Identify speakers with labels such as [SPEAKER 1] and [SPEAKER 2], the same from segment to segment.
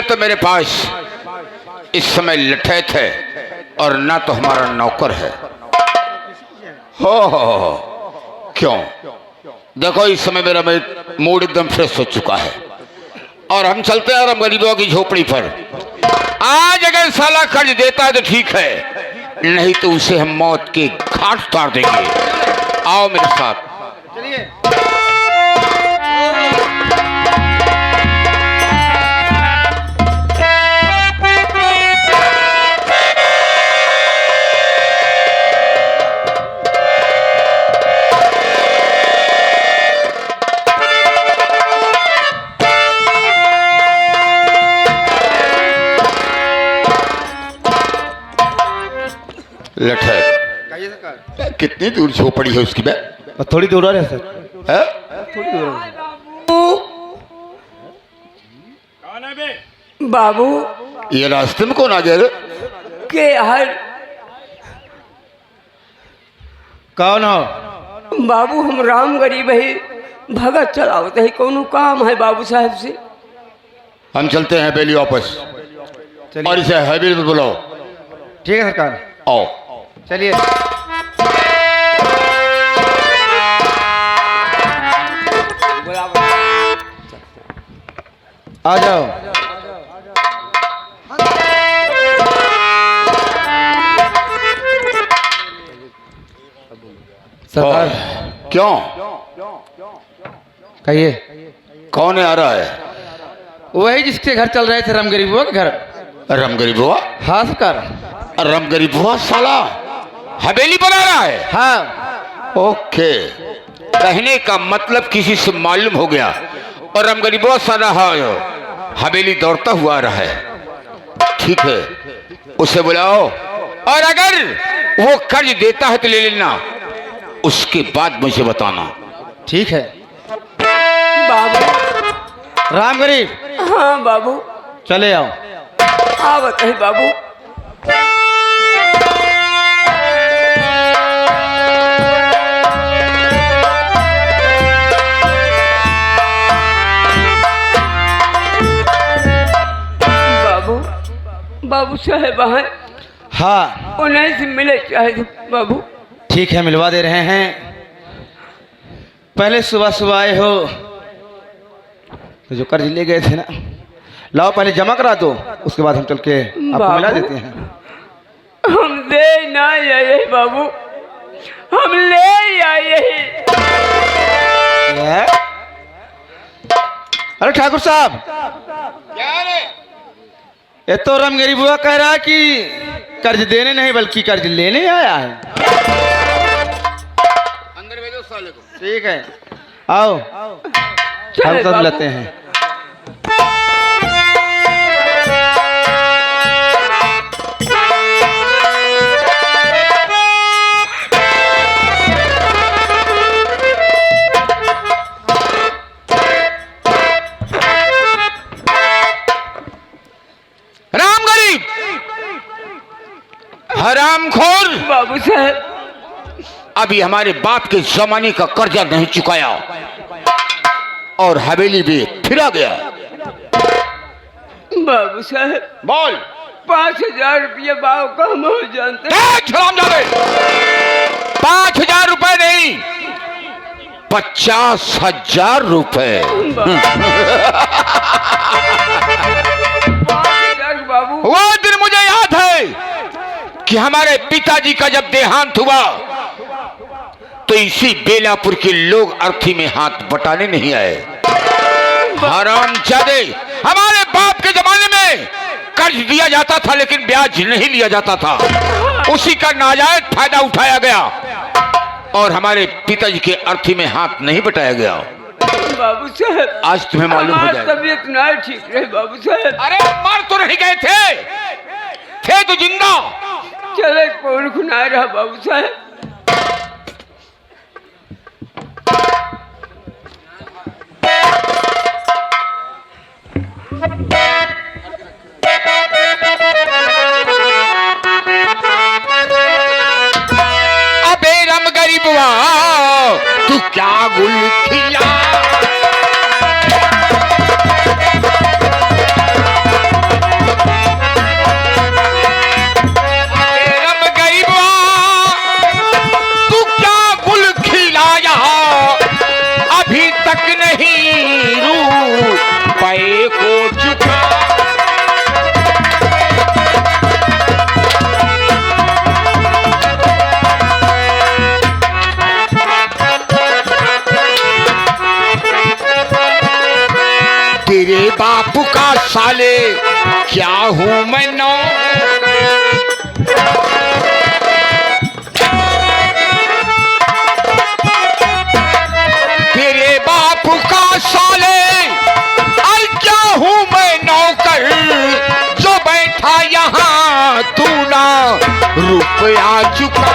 [SPEAKER 1] तो मेरे पास इस समय लठैत है और ना तो हमारा नौकर है। हो क्यों? देखो इस समय मेरा मूड एकदम फ्रेश हो चुका है और हम चलते हैं हम गरीबों की झोपड़ी पर। आज अगर साला कर्ज देता है तो ठीक है, नहीं तो उसे हम मौत के घाट उतार देंगे। आओ मेरे साथ। चलिए। लठैत कितनी दूर झोपड़ी है उसकी?
[SPEAKER 2] थोड़ी दूर है सर।
[SPEAKER 1] है?
[SPEAKER 2] थोड़ी दूर है।
[SPEAKER 3] बाबू
[SPEAKER 1] ये रास्ते में कौन आ गया रे?
[SPEAKER 3] के हर
[SPEAKER 2] कौन हो?
[SPEAKER 3] बाबू हम राम गरीब है, भगत चलावत है, कौन काम है बाबू साहब से?
[SPEAKER 1] हम चलते हैं बेली वापस और इसे हवेली में बुलाओ।
[SPEAKER 2] ठीक है सरकार।
[SPEAKER 1] आओ
[SPEAKER 2] चलिए। आ जाओ। सरकार।
[SPEAKER 1] क्यों?
[SPEAKER 2] कहिए।
[SPEAKER 1] कौन आ रहा है?
[SPEAKER 2] वही जिसके घर चल रहे थे राम गरीबुआ के घर।
[SPEAKER 1] राम गरीबुआ?
[SPEAKER 2] हाँ सरकार।
[SPEAKER 1] राम गरीबुआ साला हवेली बना रहा है?
[SPEAKER 2] हाँ।
[SPEAKER 1] ओके, कहने का मतलब किसी से मालूम हो गया और राम गरीबुआ साला हवेली दौड़ता हुआ आ रहा है। ठीक है, उसे बुलाओ और अगर वो कर्ज देता है तो ले लेना, उसके बाद मुझे बताना।
[SPEAKER 2] ठीक है।
[SPEAKER 3] बाबू।
[SPEAKER 2] राम गरीब।
[SPEAKER 3] हाँ बाबू।
[SPEAKER 2] चले आओ।
[SPEAKER 3] आवत है बाबू। बाबू साहब हैं?
[SPEAKER 2] हाँ।
[SPEAKER 3] उन्हें से मिले चाहे बाबू।
[SPEAKER 2] ठीक है, मिलवा दे रहे हैं। पहले सुबह सुबह आए हो तो जो कर्ज ले गए थे ना, लाओ पहले जमा करा दो, उसके बाद हम चल के आपको मिला देते हैं।
[SPEAKER 3] हम दे ना आए बाबू, हम ले आए।
[SPEAKER 2] अरे ठाकुर साहब,
[SPEAKER 1] क्या रे?
[SPEAKER 2] ये तो राम गरीबुआ कह रहा है कि कर्ज देने नहीं बल्कि कर्ज लेने आया है।
[SPEAKER 1] अंदर भेजो साले को।
[SPEAKER 2] ठीक है, आओ हम सब लेते हैं।
[SPEAKER 1] हरामखोर
[SPEAKER 3] बाबू साहब,
[SPEAKER 1] अभी हमारे बाप के जमाने का कर्जा नहीं चुकाया और हवेली भी फिरा गया।
[SPEAKER 3] बाबू साहब
[SPEAKER 1] बोल।
[SPEAKER 3] 5000 रुपये बाबू का हम हो जानते।
[SPEAKER 1] 5000 रुपए नहीं, 50,000 रुपए।
[SPEAKER 3] 5000 बाबू।
[SPEAKER 1] वो दिन मुझे याद है कि हमारे पिताजी का जब देहांत हुआ तो इसी बेलापुर के लोग अर्थी में हाथ बटाने नहीं आए। हरामजादे, हमारे बाप के जमाने में कर्ज दिया जाता था लेकिन ब्याज नहीं लिया जाता था, उसी का नाजायज फायदा उठाया गया और हमारे पिताजी के अर्थी में हाथ नहीं बटाया गया।
[SPEAKER 3] बाबू साहब,
[SPEAKER 1] आज तुम्हें मालूम हो जाएगा।
[SPEAKER 3] तबीयत ना ठीक रहे बाबू साहब।
[SPEAKER 1] अरे मर तो नहीं गए थे तो जिंदा।
[SPEAKER 3] चले कौन खुना रहा बाबू साहब।
[SPEAKER 1] अबे राम गरीबवा, तू क्या गुल खिला। साले क्या हूं मैं नौ। तेरे बाप का साले आई क्या हूं मैं नौकर, जो बैठा यहां तू ना रुपया चुका।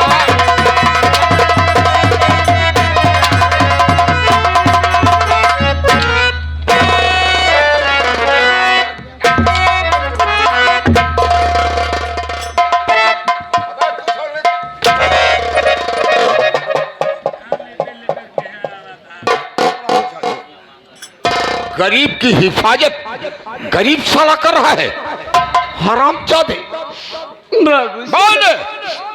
[SPEAKER 1] गरीब की हिफाजत गरीब साला कर रहा है, हरामजादे।
[SPEAKER 3] बाबू
[SPEAKER 1] बोल।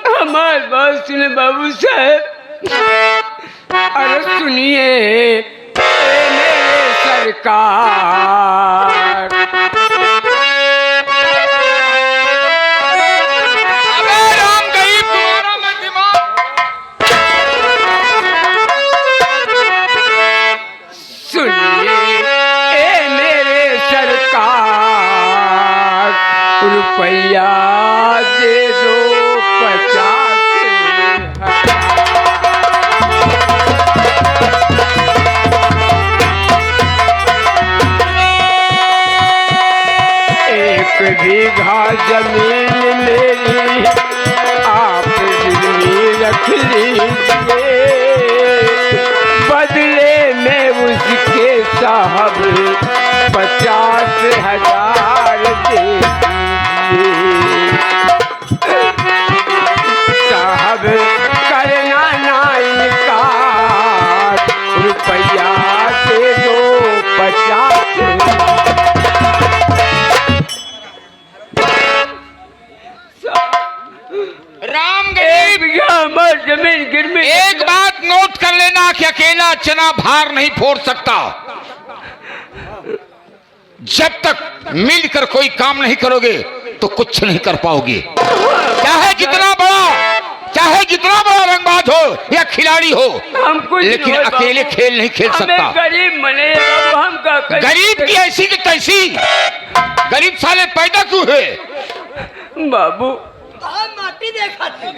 [SPEAKER 3] हमारी बात सुने बाबू साहब। अरे सुनिए मेरे सरकार,
[SPEAKER 1] अबे राम गरीब तुम्हारा मैं दिमाग।
[SPEAKER 3] सुनिए मेरे सरकार, रुपया दे दो 50,000। एक बीघा जमीन मेरी आप गिरवी रख लीजिए, बदले में उसके साहब 50,000 दे दीजिए। साहब करना ना इनकार, रुपया दे दो 50,000।
[SPEAKER 1] राम गरीब
[SPEAKER 3] हमारी जमीन गिर में।
[SPEAKER 1] एक बात नोट कर लेना कि अकेला चना भार नहीं फोड़ सकता। जब तक मिलकर कोई काम नहीं करोगे तो कुछ नहीं कर पाओगे। चाहे जितना बड़ा रंगबाज हो या खिलाड़ी हो,
[SPEAKER 3] हम कुछ
[SPEAKER 1] लेकिन
[SPEAKER 3] नहीं
[SPEAKER 1] अकेले
[SPEAKER 3] बाबू।
[SPEAKER 1] खेल नहीं खेल सकता।
[SPEAKER 3] हमें गरीब मने बाबू, हम का
[SPEAKER 1] गरीब की ऐसी की तैसी। गरीब साले पैदा क्यों हुए?
[SPEAKER 3] बाबू
[SPEAKER 4] माटी देखा थे।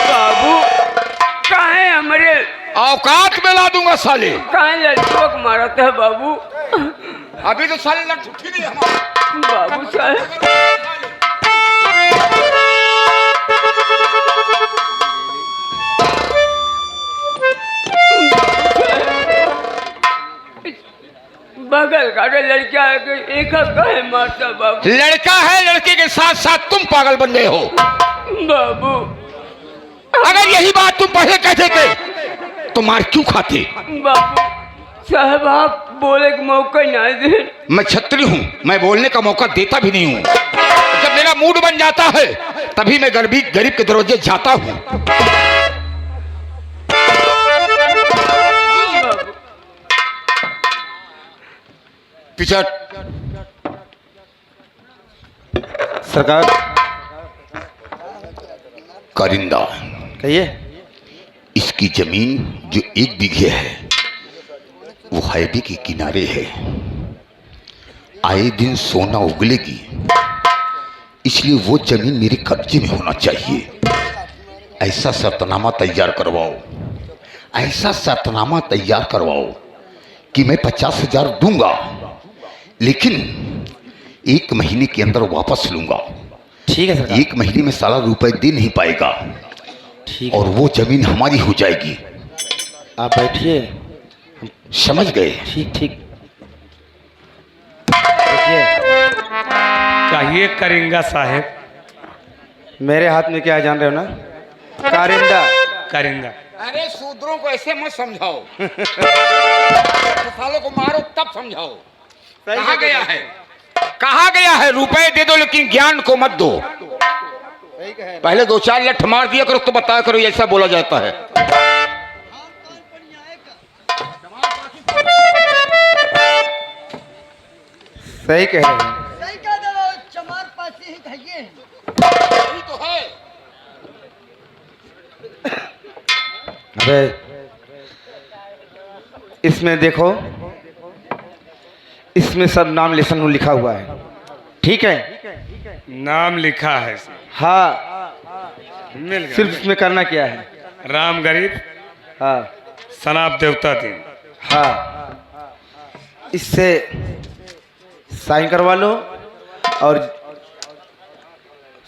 [SPEAKER 3] बाबू काहे हमरे
[SPEAKER 1] औकात में ला दूंगा साले।
[SPEAKER 3] काहे लड़कों को मारते है बाबू।
[SPEAKER 1] अभी तो साले लड़ छुट्टी नहीं हमारा।
[SPEAKER 3] बाबू साहब बगल का लड़का है कि एक काहे मारता बाबू।
[SPEAKER 1] लड़का है, लड़के के साथ साथ तुम पागल बन गए हो।
[SPEAKER 3] बाबू
[SPEAKER 1] अगर यही बात तुम पहले कहते थे तो मार क्यों खाते?
[SPEAKER 3] बाबू साहब आप बोले का मौका ना दे।
[SPEAKER 1] मैं छत्री हूँ, मैं बोलने का मौका देता भी नहीं हूँ। जब मेरा मूड बन जाता है तभी मैं गरीब के दरवाजे जाता हूँ। पिछड़
[SPEAKER 2] सरकार
[SPEAKER 1] कारिंदा,
[SPEAKER 2] कहिए।
[SPEAKER 1] इसकी जमीन जो 1 बीघे है वो हाईवे के किनारे है। आए दिन सोना उगलेगी, इसलिए वो जमीन मेरे कब्जे में होना चाहिए। ऐसा शर्तनामा तैयार करवाओ कि मैं 50,000 दूंगा, लेकिन 1 महीने के अंदर वापस लूंगा।
[SPEAKER 2] ठीक है सरकार।
[SPEAKER 1] 1 महीने में सारा रुपए दे नहीं पाएगा
[SPEAKER 2] ठीक
[SPEAKER 1] और वो जमीन हमारी हो जाएगी।
[SPEAKER 2] आप बैठिए।
[SPEAKER 1] समझ गए?
[SPEAKER 2] ठीक ठीक देखिए,
[SPEAKER 5] कहिए करिंगा साहेब।
[SPEAKER 2] मेरे हाथ में क्या है जान रहे हो ना? कारिंदा।
[SPEAKER 5] करिंगा
[SPEAKER 1] अरे शूद्रों को ऐसे मत समझाओ। सालों को मारो तब समझाओ। कहा गया है रुपए दे दो लेकिन ज्ञान को मत दो। पहले 2-4 लठ मार दिया करो तो बताया करो ऐसा बोला जाता है।
[SPEAKER 2] सही कह रहे हैं।
[SPEAKER 4] सही कह दे रहे हो, चमार पासी ही खाइए।
[SPEAKER 1] यही तो है।
[SPEAKER 2] अबे इसमें देखो, इसमें सब नाम लेसन लिखा हुआ है, ठीक है?
[SPEAKER 5] नाम लिखा है इसमें।
[SPEAKER 2] हाँ,
[SPEAKER 5] मिल गया।
[SPEAKER 2] सिर्फ इसमें करना क्या है?
[SPEAKER 5] राम गरीब
[SPEAKER 2] हाँ
[SPEAKER 5] सनाब देवता दिन।
[SPEAKER 2] हाँ, इससे साइन करवा लो और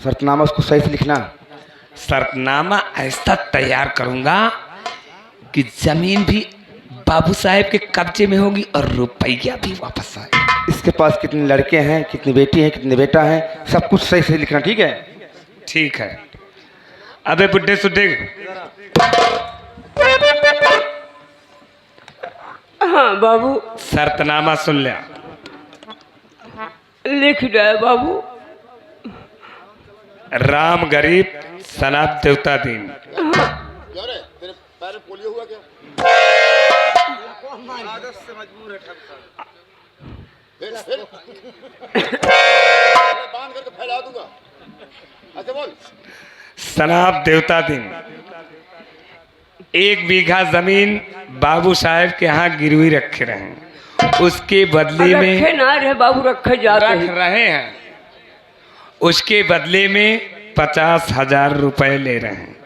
[SPEAKER 2] शर्तनामा उसको सही से लिखना।
[SPEAKER 5] शर्तनामा ऐसा तैयार करूंगा कि जमीन भी बाबू साहेब के कब्जे में होगी और रुपया भी वापस आए।
[SPEAKER 2] इसके पास कितने लड़के हैं, कितनी बेटी हैं, कितने बेटा हैं, सब कुछ सही से लिखना, ठीक है?
[SPEAKER 5] ठीक है। अबे बुड्ढे सुड्ढे,
[SPEAKER 3] हाँ बाबू,
[SPEAKER 5] शर्तनामा सुन लिया।
[SPEAKER 3] लिख दे बाबू।
[SPEAKER 5] राम गरीब सनाब देवता दिन। सनाब देवता दिन 1 बीघा जमीन बाबू साहेब के यहाँ गिरवी रखे रहे, उसके बदले में
[SPEAKER 3] रखे ना रहे बाबू, रखे जाते
[SPEAKER 5] रख
[SPEAKER 3] हैं।
[SPEAKER 5] रहे हैं, उसके बदले में 50,000 रुपए ले रहे हैं।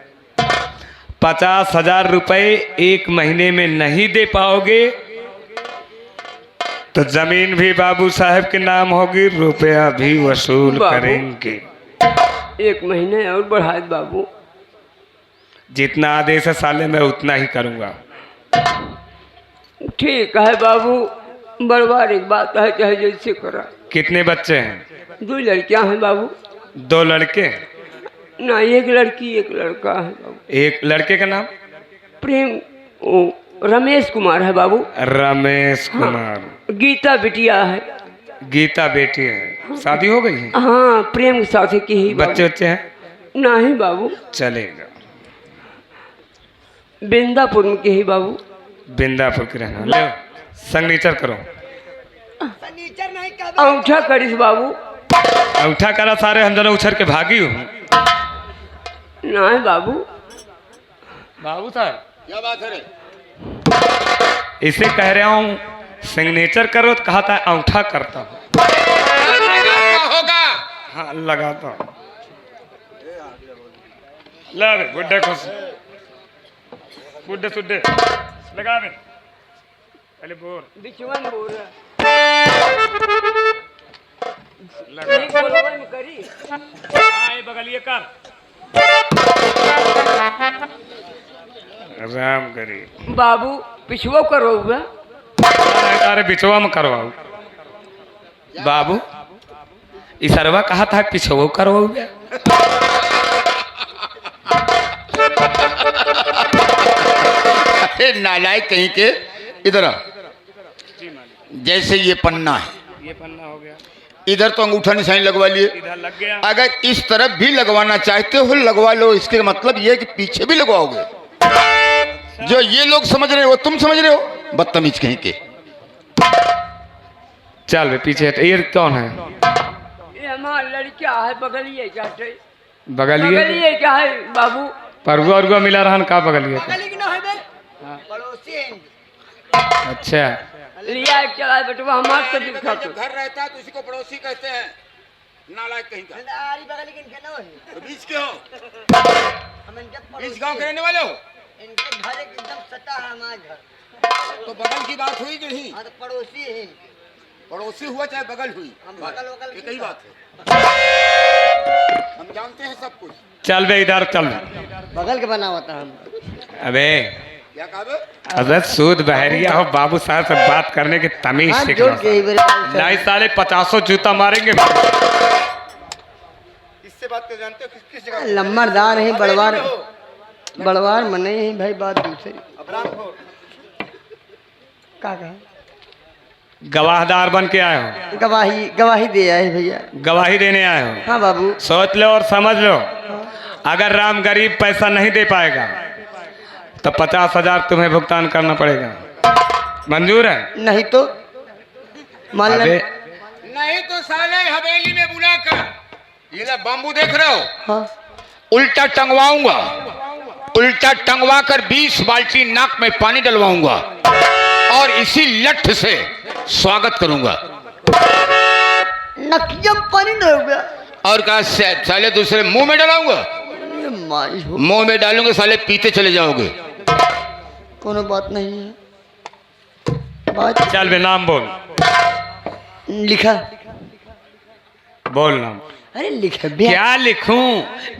[SPEAKER 5] 50,000 रुपए 1 महीने में नहीं दे पाओगे तो जमीन भी बाबू साहेब के नाम होगी, रुपया भी वसूल
[SPEAKER 3] बाबू।
[SPEAKER 5] करेंगे।
[SPEAKER 3] 1 महीने और बढ़ाए बाबू।
[SPEAKER 5] जितना आदेश है साले मैं उतना ही करूंगा।
[SPEAKER 3] ठीक है बाबू, बर्बाद एक बात है, चाहे जैसे करा।
[SPEAKER 5] कितने बच्चे हैं?
[SPEAKER 3] 2 लड़कियां हैं बाबू।
[SPEAKER 5] 2 लड़के?
[SPEAKER 3] ना, 1 लड़की 1 लड़का है बाबू।
[SPEAKER 5] एक लड़के का नाम
[SPEAKER 3] रमेश कुमार है बाबू।
[SPEAKER 5] रमेश कुमार।
[SPEAKER 3] गीता बिटिया है।
[SPEAKER 5] गीता बेटी है। शादी हो गई है?
[SPEAKER 3] हाँ, प्रेम के साथ की ही।
[SPEAKER 5] बच्चे बच्चे हैं?
[SPEAKER 3] नहीं बाबू,
[SPEAKER 5] चलेगा।
[SPEAKER 3] बिंदापुर में के ही बाबू।
[SPEAKER 5] बिंदापुर के रहना। ले सिग्नेचर करो।
[SPEAKER 4] फर्नीचर नहीं का
[SPEAKER 3] अंगूठा करिस बाबू।
[SPEAKER 5] अंगूठा करा, सारे हम दोनों उछर के भागी हूँ।
[SPEAKER 3] नहीं बाबू।
[SPEAKER 5] बाबू साहब
[SPEAKER 1] क्या बात है रे?
[SPEAKER 5] इसे कह रहा हूँ सिग्नेचर करो, तो कहा था अंगूठा करता हूँ।
[SPEAKER 1] होगा
[SPEAKER 5] हाँ लगाता हूँ। ला बे बुड्ढे खुश, बुड्ढे सुड्ढे लगा बे। पहले बोल
[SPEAKER 3] बिचवन बोल
[SPEAKER 5] लगा।
[SPEAKER 3] करी।
[SPEAKER 5] हाँ ये बगलिए कर। राम करी
[SPEAKER 3] बाबू पिछुआ करो हुआ।
[SPEAKER 5] अरे बिचवा में करवाओ बाबू। इसरवा कहा था पिछवा करवाओ।
[SPEAKER 1] अरे नालायक कहीं के, इधर आ। जैसे ये पन्ना है,
[SPEAKER 5] ये पन्ना हो गया,
[SPEAKER 1] इधर तो अंगूठा निशानी लगवा लिए।
[SPEAKER 5] इधर लग गया।
[SPEAKER 1] अगर इस तरफ भी लगवाना चाहते हो लगवा लो। इसके मतलब ये है कि पीछे भी लगवाओगे। जो ये लोग समझ रहे हो तुम समझ रहे हो, बदतमीज कहीं के।
[SPEAKER 5] चल बे पीछे। ये कौन है?
[SPEAKER 3] ये हमारा लड़का है, बगलिए जाते।
[SPEAKER 5] बगलिए
[SPEAKER 3] बगलिए क्या है बाबू?
[SPEAKER 5] परगुआ उर्गुआ मिला रहन का बगलिए का?
[SPEAKER 4] गली की ना है बे पड़ोसी हैं।
[SPEAKER 5] अच्छा
[SPEAKER 3] लिया चला बेटवा हमार से दिखा तो।
[SPEAKER 1] घर रहता है तो उसी को पड़ोसी कहते हैं। नालायक कहीं का।
[SPEAKER 4] आरी बगल की इनके ना है।
[SPEAKER 1] तो बीच के हो,
[SPEAKER 4] हम इनके
[SPEAKER 1] बीच
[SPEAKER 4] पड़ोसी
[SPEAKER 1] गांव के रहने वाले हो।
[SPEAKER 4] इनके घर एकदम सटा है हमारा घर।
[SPEAKER 1] तो बगल की बात हुई जो नहीं,
[SPEAKER 4] हाँ तो पड़ोसी है।
[SPEAKER 1] पड़ोसी हुआ चाहे बगल हुई,
[SPEAKER 4] हम बगल
[SPEAKER 1] एक ही बात है। हम जानते हैं सब कुछ।
[SPEAKER 5] चल बे इधर चल।
[SPEAKER 4] बगल के बना होता हम।
[SPEAKER 5] अबे
[SPEAKER 1] क्या कहा बे?
[SPEAKER 5] अबे सूद बहरिया हो, बाबू साहब से बात करने की तमीज
[SPEAKER 4] हाथ
[SPEAKER 5] सीख
[SPEAKER 4] जोड़
[SPEAKER 5] लो।
[SPEAKER 4] के ही मेरे पास
[SPEAKER 5] नहीं साले 50 जूता मारेंगे।
[SPEAKER 2] इससे बात कर जानते हो किस जगह?
[SPEAKER 4] लम्बरदार है, बड़वार बड़वार मने ही भाई, बात दूसरी। का कहा?
[SPEAKER 5] गवाहदार बन के आए हो,
[SPEAKER 4] गवाही दे आए भैया।
[SPEAKER 5] गवाही देने आए हो।
[SPEAKER 4] हाँ बाबू।
[SPEAKER 5] सोच लो और समझ लो, अगर राम गरीब पैसा नहीं दे पाएगा तो 50,000 तुम्हें भुगतान करना पड़ेगा। मंजूर है?
[SPEAKER 4] नहीं तो मान
[SPEAKER 5] अबे
[SPEAKER 4] ले।
[SPEAKER 1] नहीं तो साले हवेली में बुलाकर, ये ले बाम्बू देख रहे हो,
[SPEAKER 4] हाँ
[SPEAKER 1] उल्टा टंगवाऊंगा। उल्टा टंगवा कर 20 बाल्टी नाक में पानी डलवाऊंगा और इसी लठ से स्वागत करूंगा।
[SPEAKER 4] नकिया पानी डल गया।
[SPEAKER 1] और कहा साले दूसरे मुंह में डलाऊंगा?
[SPEAKER 4] ये माई हो,
[SPEAKER 1] मुंह में डालूंगे साले पीते चले जाओगे।
[SPEAKER 4] कोनो बात नहीं है। बात
[SPEAKER 5] चल बे नाम बोल,
[SPEAKER 4] लिखा।
[SPEAKER 5] बोल नाम।
[SPEAKER 4] अरे लिखा भैया।
[SPEAKER 5] क्या लिखूं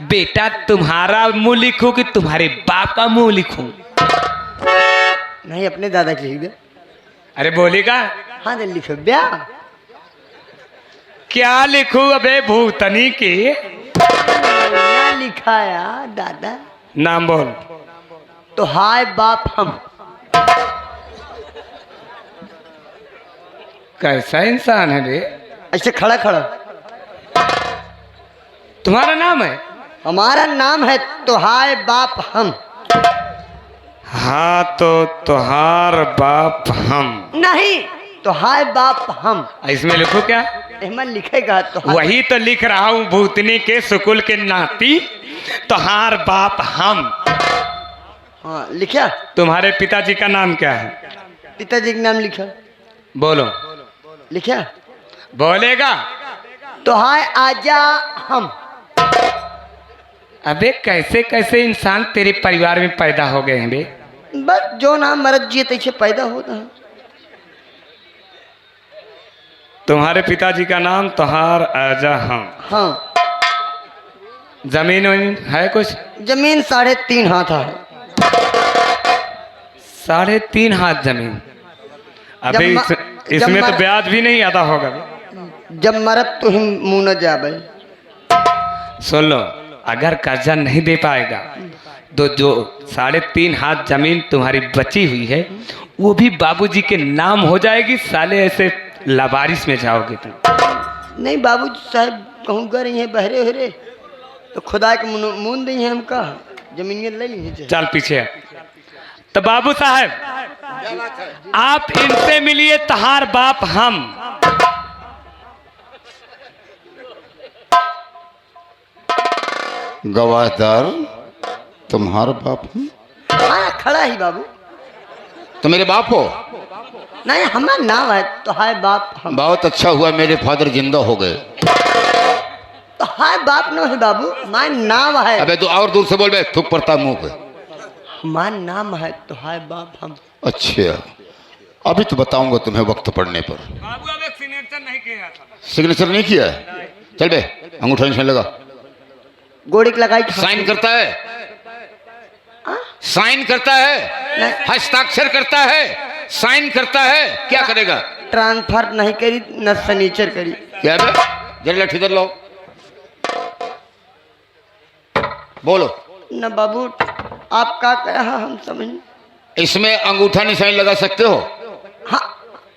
[SPEAKER 5] बेटा, तुम्हारा मुंह लिखूं कि तुम्हारे बाप का मुंह लिखूं?
[SPEAKER 4] नहीं, अपने दादा के लिख दे।
[SPEAKER 5] अरे बोलेगा
[SPEAKER 4] हाँ तो लिखो भैया।
[SPEAKER 5] क्या लिखूं अबे भूतनी के?
[SPEAKER 4] क्या लिखा यार दादा?
[SPEAKER 5] नाम बोल।
[SPEAKER 4] तो हाय बाप हम।
[SPEAKER 5] कैसा इंसान है बे?
[SPEAKER 4] ऐसे खड़ा खड़ा।
[SPEAKER 5] तुम्हारा नाम है?
[SPEAKER 4] हमारा नाम है तो हाय बाप हम।
[SPEAKER 5] हाँ तो तुहार बाप हम।
[SPEAKER 4] नहीं, तो हाय बाप हम।
[SPEAKER 5] इसमें लिखो क्या?
[SPEAKER 4] इसमें लिखेगा तो हाय।
[SPEAKER 5] वही तो लिख रहा हूँ भूतनी के सुकुल के नाती, तुहार बाप हम।
[SPEAKER 4] हाँ लिखा।
[SPEAKER 5] तुम्हारे पिताजी का नाम क्या है?
[SPEAKER 4] पिताजी का नाम लिखा।
[SPEAKER 5] बोलो।
[SPEAKER 4] लिखा।
[SPEAKER 5] बोलेगा
[SPEAKER 4] तो हाय आजा हम।
[SPEAKER 5] अबे कैसे कैसे इंसान तेरे परिवार में पैदा हो गए हैं बे?
[SPEAKER 4] बस जो नाम मरद जी तैसे पैदा होता है।
[SPEAKER 5] तुम्हारे पिताजी का नाम तुहार आजा हम।
[SPEAKER 4] हाँ।
[SPEAKER 5] जमीन वमीन है कुछ?
[SPEAKER 4] जमीन 3.5 हाथ है।
[SPEAKER 5] 3.5 हाथ जमीन? अबे इसमें तो ब्याज भी नहीं आता होगा बे।
[SPEAKER 4] जब मरद तो हम मुँह न जाबे।
[SPEAKER 5] सुन लो, अगर कर्जा नहीं दे पाएगा तो जो 3.5 हाथ जमीन तुम्हारी बची हुई है वो भी बाबूजी के नाम हो जाएगी। साले ऐसे लावारिस में जाओगे तुम।
[SPEAKER 4] नहीं बाबू साहब कहूँ गए हैं बहरे हरे तो खुदा के मुन दी है हमका जमीन ले ली।
[SPEAKER 5] चल पीछे। तो बाबू साहब आप इनसे मिलिए, तहार बाप हम।
[SPEAKER 1] गवाहदार तुम्हारा बाप हूँ?
[SPEAKER 4] हाँ खड़ा ही बाबू।
[SPEAKER 1] तो मेरे बाप हो?
[SPEAKER 4] नहीं, हमारा नाम है तो हाय बाप हम।
[SPEAKER 1] बहुत अच्छा हुआ मेरे फादर जिंदा हो गए।
[SPEAKER 4] तो हाय बाप न है बाबू, हमारा नाम है।
[SPEAKER 1] अबे तो और दूर से बोल बे, थूक पड़ता मुंह पे।
[SPEAKER 4] हमारा नाम है तो हाय बाप हम।
[SPEAKER 1] अच्छा, अभी तो बताऊंगा तुम्हें वक्त पड़ने पर।
[SPEAKER 5] बाबू अब एक सिग्नेचर नहीं किया था।
[SPEAKER 1] सिग्नेचर नहीं किया है? चल बे, अंगूठा निशान लगा।
[SPEAKER 4] गोड़ी की लगाई।
[SPEAKER 1] साइन करता है? साइन करता है? हस्ताक्षर करता है? साइन करता है? क्या करेगा?
[SPEAKER 4] ट्रांसफर नहीं करी न सनीचर करी।
[SPEAKER 1] क्या बे? जरा लठ इधर लो। बोलो।
[SPEAKER 4] न बाबू आप क्या कहा हम समझ।
[SPEAKER 1] इसमें अंगूठा निशान लगा सकते हो?
[SPEAKER 4] हाँ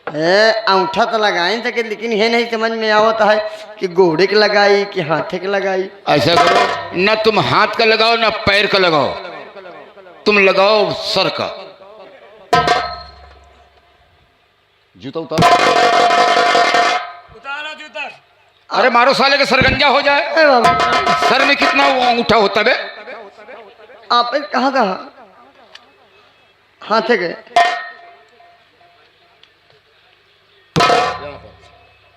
[SPEAKER 4] अंगूठा तो लगाए सके, लेकिन ये नहीं समझ में आवता है कि घोड़े के लगाई कि हाथे के लगाई।
[SPEAKER 1] ऐसा करो, न तुम हाथ का लगाओ न पैर का लगाओ, तुम लगाओ सर का। जूता उतारो।
[SPEAKER 5] उतारो जूता।
[SPEAKER 1] अरे मारो साले के सरगंजा हो जाए।
[SPEAKER 4] अरे बाबू
[SPEAKER 1] सर में कितना वो अंगूठा होता बे?
[SPEAKER 4] आप कहाँ कहाँ हाथे गए?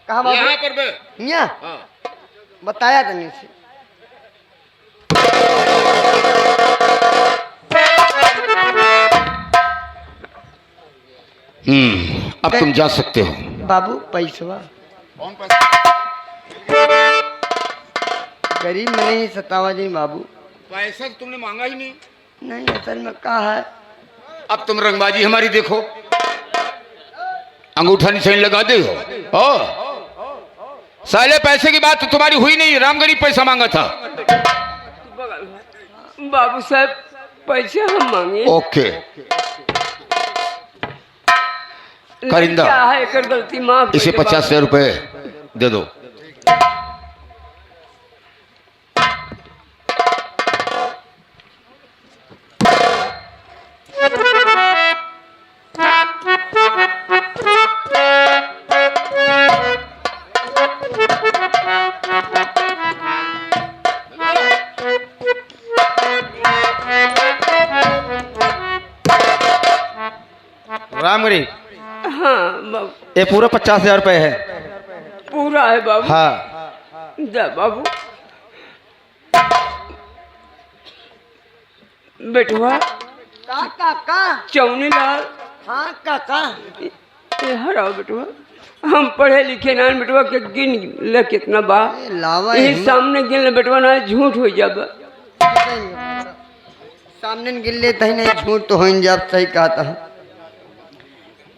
[SPEAKER 4] कहाँ बाबू?
[SPEAKER 1] यहाँ पर बे।
[SPEAKER 4] यहाँ
[SPEAKER 1] हाँ।
[SPEAKER 4] बताया था नहीं से।
[SPEAKER 1] अब तुम जा सकते हो।
[SPEAKER 4] बाबू पैसवा
[SPEAKER 1] कौन पैसा?
[SPEAKER 4] गरीब में नहीं सतावा जी बाबू।
[SPEAKER 1] पैसा तो तुमने मांगा ही नहीं।
[SPEAKER 4] नहीं असल में क्या है,
[SPEAKER 1] अब तुम रंगबाजी हमारी देखो। अंगूठा निशान लगा दे हो। साले पैसे की बात तो तुम्हारी हुई नहीं, राम गरीब पैसा मांगा था।
[SPEAKER 3] बाबू साहब पैसे हम मांगे।
[SPEAKER 1] ओके करिंदा,
[SPEAKER 3] क्या है एकर गलती माफ
[SPEAKER 1] इसे
[SPEAKER 3] कर दे
[SPEAKER 1] 50,000 रुपए दे दो।
[SPEAKER 2] राम गरीब,
[SPEAKER 3] हाँ बाबू,
[SPEAKER 2] ये पूरा 50,000 रुपए है।
[SPEAKER 3] पूरा है बाबू।
[SPEAKER 2] हाँ
[SPEAKER 3] जा बाबू। बेटुआ
[SPEAKER 4] काका।
[SPEAKER 3] चौनी लाल,
[SPEAKER 4] हाँ काका।
[SPEAKER 3] ये हराओ बेटुआ, हम पढ़े लिखे ना बेटुआ के गिन ले कितना बा
[SPEAKER 4] लावा
[SPEAKER 3] यही सामने गिन ले बेटुआ ना झूठ हो जाब।
[SPEAKER 4] सामने गिन लेता ही नहीं, झूठ तो हो जाब। सही कहा था।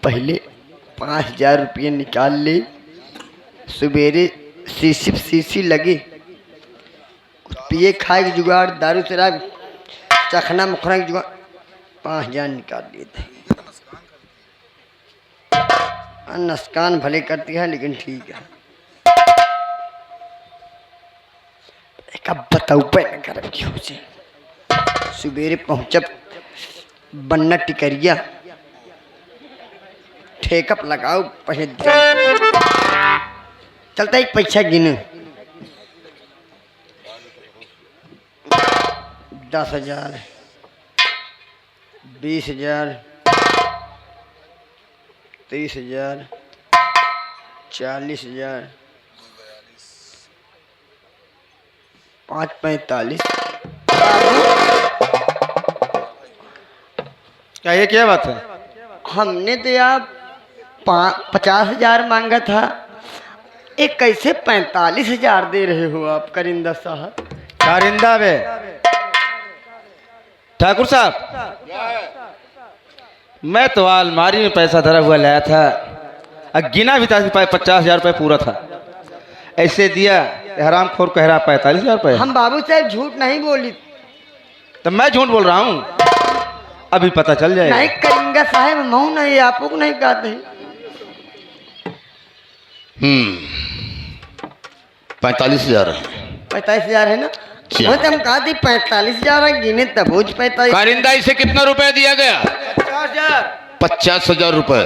[SPEAKER 4] पहले 5,000 रुपये निकाल ले, सवेरे सीसी लगे, पिए खाए के जुगाड़, दारू शराब चखना मुखना के जुगाड़, 5,000 निकाल लिए थे। नुकसान भले करती है लेकिन ठीक है। कब बताऊ पे न कर से सवेरे पहुंचब बन्ना टिकरिया, ठेकअप लगाओ, पहले चलता एक पैसा गिन। 10,000, 20,000, 30,000, 40,000, 5,45।
[SPEAKER 2] क्या ये क्या बात है?
[SPEAKER 4] हमने तो यार 50,000 मांगा था, एक कैसे 45,000 दे रहे हो आप करिंदा साहब?
[SPEAKER 2] कारिंदा बे ठाकुर साहब, मैं तो अलमारी में पैसा धरा हुआ लाया था, गिना भी था 50,000 रुपये पूरा था, ऐसे दिया। हराम खोर कह रहा 45,000 रुपये।
[SPEAKER 4] हम बाबू साहब झूठ नहीं बोली।
[SPEAKER 2] तो मैं झूठ बोल रहा हूँ? अभी पता चल जाएगा।
[SPEAKER 4] नहीं करिंगा साहब, मऊ नहीं, आपको नहीं कहते।
[SPEAKER 1] 45,000 है।
[SPEAKER 4] 45,000 है ना?
[SPEAKER 1] जी।
[SPEAKER 4] वो तो हम कहा थी 45,000 गिने तब हो 45।
[SPEAKER 1] कारिंदा इसे कितना रुपया दिया गया? 50,000 रुपए।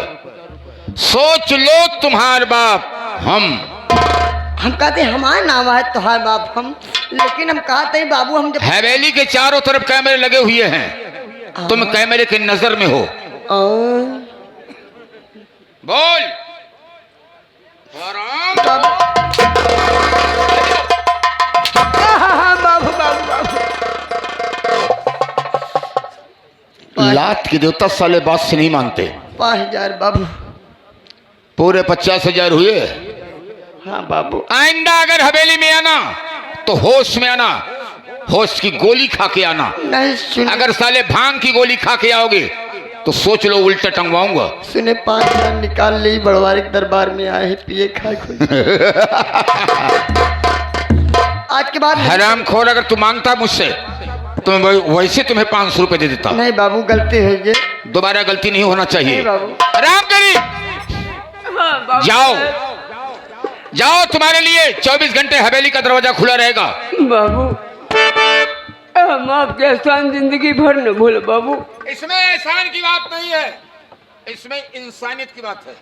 [SPEAKER 1] सोच लो तुम्हारे बाप हम
[SPEAKER 4] कहते हमारा नाम है तुहार बाप हम, लेकिन हम कहते बाबू हम जब
[SPEAKER 1] हवेली के चारों तरफ कैमरे लगे हुए हैं, तुम कैमरे की नजर में हो। बोल
[SPEAKER 4] बाबू बाबू बाबू
[SPEAKER 1] लात के देवता साले बात से नहीं मानते।
[SPEAKER 4] 5,000 बाबू।
[SPEAKER 1] पूरे 50,000 हुए।
[SPEAKER 4] हाँ बाबू।
[SPEAKER 1] आइंदा अगर हवेली में आना तो होश में आना, होश की गोली खा के आना।
[SPEAKER 4] नहीं सुन,
[SPEAKER 1] अगर साले भांग की गोली खा के आओगे तो सोच लो उल्टा टंगवाऊंगा।
[SPEAKER 4] सुने 5,000 निकाल ली, बड़वारी के दरबार में आए हैं, पिए खाए खोए। आज के बाद
[SPEAKER 1] हराम खोर, अगर तू मांगता मुझसे तो मैं वैसे तुम्हें 500 रुपए दे देता।
[SPEAKER 4] नहीं बाबू, गलती है ये।
[SPEAKER 1] दोबारा गलती नहीं होना चाहिए।
[SPEAKER 4] नहीं बाबू।
[SPEAKER 1] आराम करी,
[SPEAKER 3] हाँ बाबू।
[SPEAKER 1] जाओ जाओ, तुम्हारे लिए 24 घंटे हवेली का दरवाजा खुला रहेगा।
[SPEAKER 3] बाबू हम आपके एहसान जिंदगी भर न भूल बाबू।
[SPEAKER 1] इसमें एहसान की बात नहीं है, इसमें इंसानियत की बात है।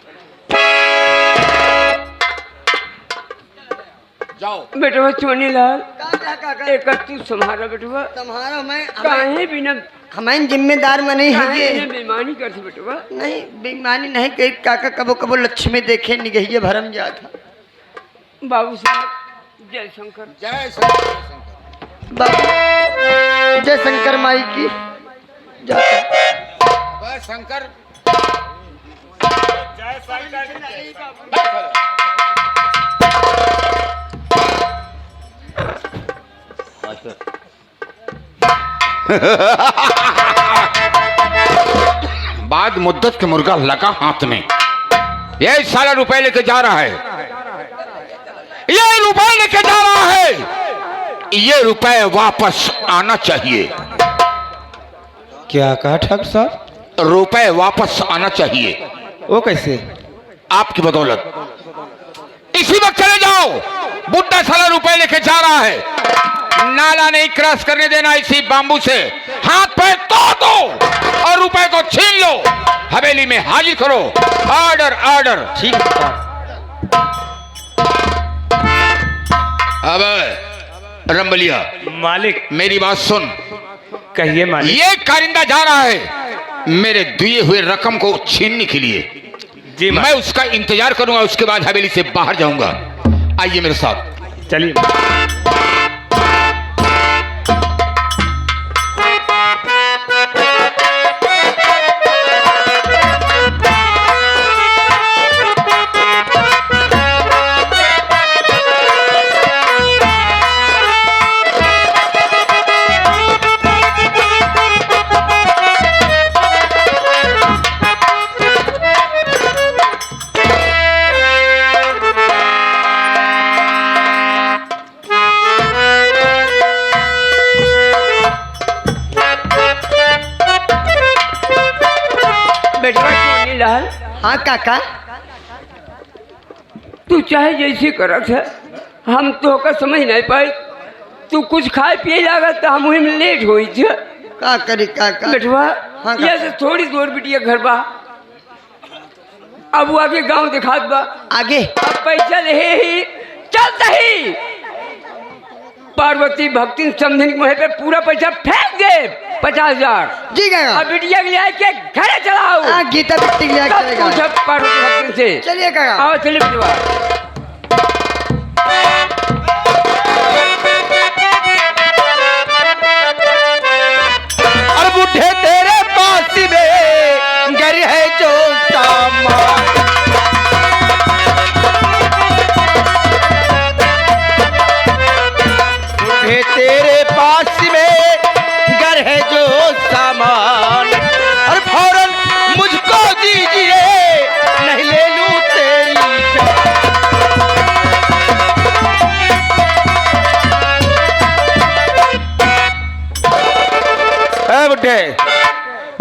[SPEAKER 1] जाओ
[SPEAKER 3] बेटवा चोनी लाल,
[SPEAKER 4] काका
[SPEAKER 3] एक तू संभारा बेटवा,
[SPEAKER 4] तुम्हारा मैं
[SPEAKER 3] काहे बिना
[SPEAKER 4] हमें जिम्मेदार में नहीं है
[SPEAKER 3] काहे
[SPEAKER 4] ये।
[SPEAKER 3] बिना बेईमानी करती बेटवा।
[SPEAKER 4] नहीं बेईमानी नहीं कही काका, कबो कबो लक्ष्मी देखे निगहिए भरम जा था।
[SPEAKER 3] बाबू साहब जय शंकर।
[SPEAKER 1] जय शंकर।
[SPEAKER 4] बाबू जय शंकर माई की जय।
[SPEAKER 1] बस शंकर। जय बाद मुद्दत के मुर्गा लगा हाथ में, ये सारा रुपए लेके जा रहा है, ये रुपए लेके जा रहा है, ये रुपए वापस आना चाहिए।
[SPEAKER 2] क्या कहा ठाकुर साहब?
[SPEAKER 1] रुपए वापस आना चाहिए।
[SPEAKER 2] वो कैसे?
[SPEAKER 1] आपकी बदौलत। इसी वक्त चले जाओ, बुड्ढा साला रुपए लेके जा रहा है, नाला नहीं क्रॉस करने देना। इसी बाम्बू से हाथ पैर तोड़ दो और रुपए को छीन लो, हवेली में हाजिर करो। Order order.
[SPEAKER 2] ठीक है साहब।
[SPEAKER 1] अब रंबलिया
[SPEAKER 5] मालिक
[SPEAKER 1] मेरी बात सुन,
[SPEAKER 5] कहिए मालिक।
[SPEAKER 1] ये कारिंदा जा रहा है मेरे दिए हुए रकम को छीनने के लिए।
[SPEAKER 5] जी
[SPEAKER 1] मैं उसका इंतजार करूंगा, उसके बाद हवेली से बाहर जाऊंगा। आइए मेरे साथ।
[SPEAKER 5] चलिए।
[SPEAKER 3] बेटवा चोनी लाल,
[SPEAKER 4] हाँ काका,
[SPEAKER 3] तू चाहे जैसे करत है, हम तो का समझ नहीं पाई। तू कुछ खाए पिए लागत तो हम वही में लेट हो
[SPEAKER 4] का करी काका।
[SPEAKER 3] बेटवा।
[SPEAKER 4] हाँ,
[SPEAKER 3] यहाँ से थोड़ी दूर बिटिया घर बा, अब वो आगे गांव दिखात बा।
[SPEAKER 4] आगे
[SPEAKER 3] अब पैसा रहे ही चलता ही पार्वती भक्ति समझने के पे पूरा पैसा फेंक दे 50,000।
[SPEAKER 4] जी काका।
[SPEAKER 3] अब बिटिया के लिए के घरे चलाओ।
[SPEAKER 4] हाँ गीता बिट्टी के लिए
[SPEAKER 3] तब
[SPEAKER 4] चलेगा।
[SPEAKER 3] पूछा पार्वती भक्ति से।
[SPEAKER 4] चलिए काका।
[SPEAKER 3] आओ चलिए बिटवा।
[SPEAKER 2] और बूढ़े तेरे पास में घर है जो सामान, बूढ़े तेरे पास में घर है जो सामान, और फौरन मुझको दीजिए नहीं ले लूं तेरी जान। बुढ़े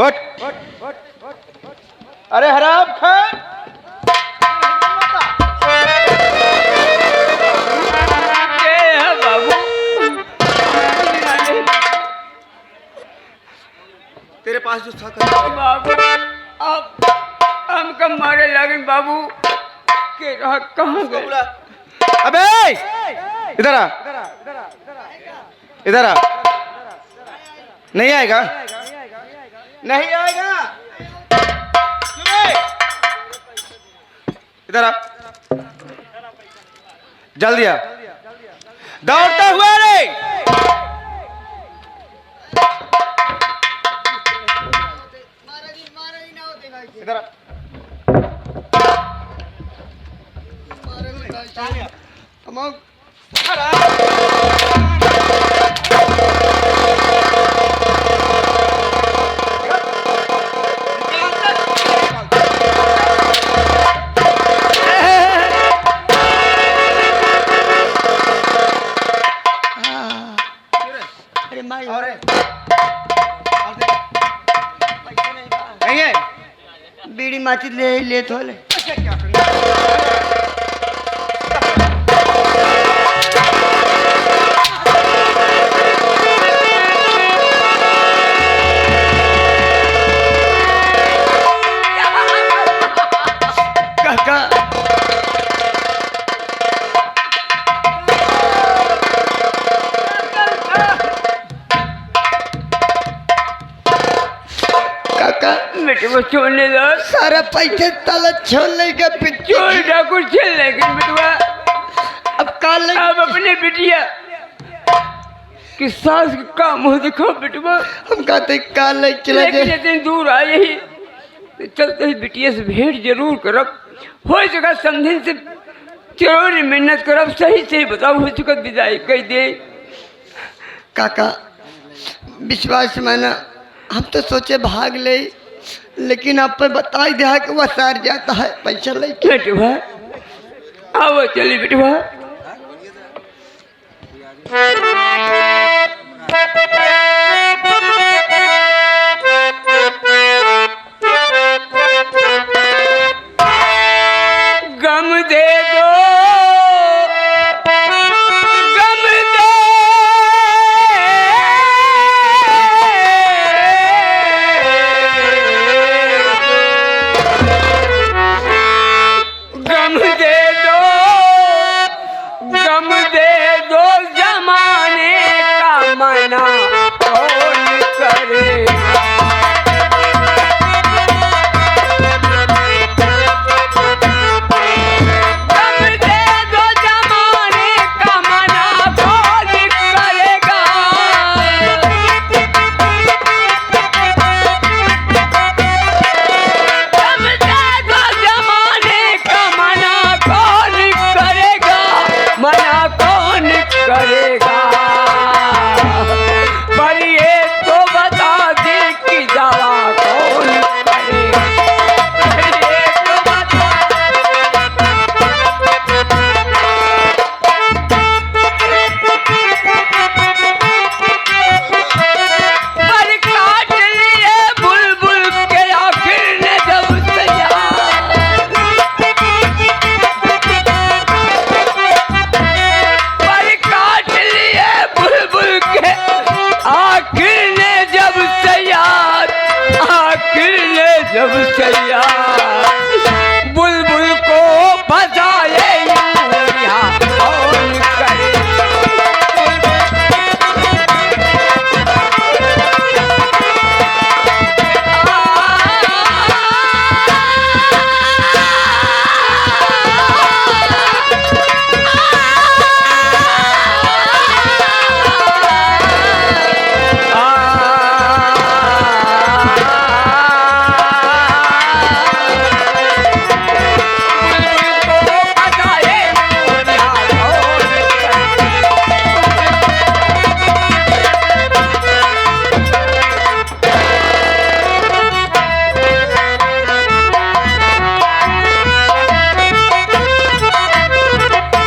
[SPEAKER 2] उठ। अरे हराम खान,
[SPEAKER 3] बाबू
[SPEAKER 2] तेरे पास जो था
[SPEAKER 3] बाबू अब हम कब मारे लगन बाबू के रहा कहाँ गए?
[SPEAKER 2] अबे इधर आ, इधर आ। नहीं आएगा, नहीं आएगा। इधर आ, जल्दी आ, दौड़ता हुआ रे। इधर आ।
[SPEAKER 4] अरे माई
[SPEAKER 2] नहीं है।
[SPEAKER 4] बीड़ी माची ले थोले। काका काका
[SPEAKER 3] बेटे वो छोड़ने दो।
[SPEAKER 4] सारा पैसे ताला छोड़ने का पिक्चर
[SPEAKER 3] चोर डाकू चल लेकिन बेटवा
[SPEAKER 4] अब काल
[SPEAKER 3] अब अपने बिटिया कि सास का काम हो दिखो बेटवा।
[SPEAKER 4] हम कहते काल चला
[SPEAKER 3] लेकिन
[SPEAKER 4] जाए।
[SPEAKER 3] इतनी दूर आए ही तो चलते ही बिटिया से भेंट जरूर करब। हो सका समझन से जरूर मेहनत करब। सही सही बताओ हो चुका विदाई कह दे।
[SPEAKER 4] काका विश्वास माना, हम तो सोचे भाग ले, लेकिन आप पे बता दिया कि वह सार जाता है पैसा लेके।
[SPEAKER 3] बेटवा आओ चली बेटवा। गम दे दो गम दे गम दे दो गम दे दो जमाने का मना। सब सैया